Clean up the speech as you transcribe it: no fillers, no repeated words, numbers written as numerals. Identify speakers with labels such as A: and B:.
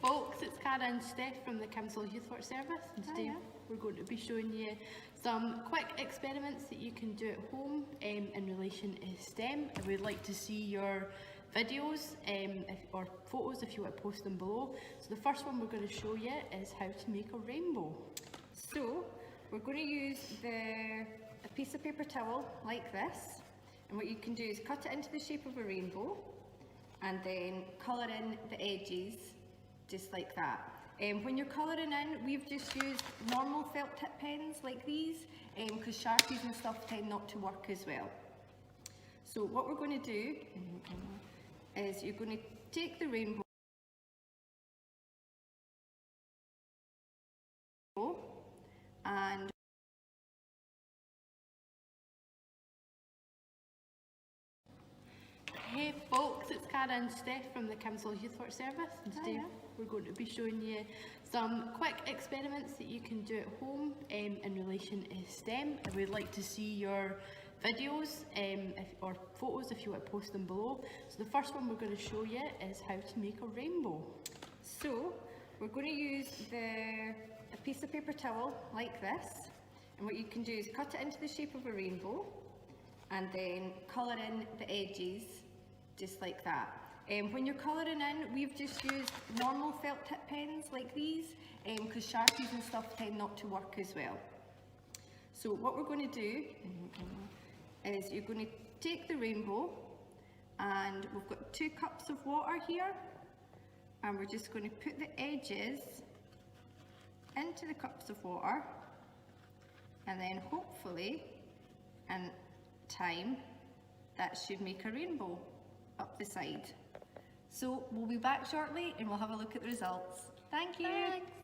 A: folks, it's Cara and Steph from the Council Youth Work Service, and today we're going to be showing you some quick experiments that you can do at home in relation to STEM. And we'd like to see your videos or photos if you want to post them below. So the first one we're going to show you is how to make a rainbow.
B: So we're going to use a piece of paper towel like this, and what you can do is cut it into the shape of a rainbow and then colour in the edges just like that. When you're colouring in, we've just used normal felt tip pens like these because Sharpies and stuff tend not to work as well. So what we're going to do is you're going to take the rainbow and
A: Hey folks, it's Cara and Steph from the Council Youth Work Service, and today we're going to be showing you some quick experiments that you can do at home in relation to STEM. And we'd like to see your videos or photos if you want to post them below. So the first one we're going to show you is how to make a rainbow.
B: So we're going to use a piece of paper towel like this, and what you can do is cut it into the shape of a rainbow and then colour in the edges just like that. When you're colouring in, we've just used normal felt tip pens like these because Sharpies and stuff tend not to work as well. So what we're going to do is you're going to take the rainbow, and we've got 2 cups of water here, and we're just going to put the edges into the cups of water, and then hopefully in time that should make a rainbow up the side. So we'll be back shortly and we'll have a look at the results. Thank you.
A: Thanks.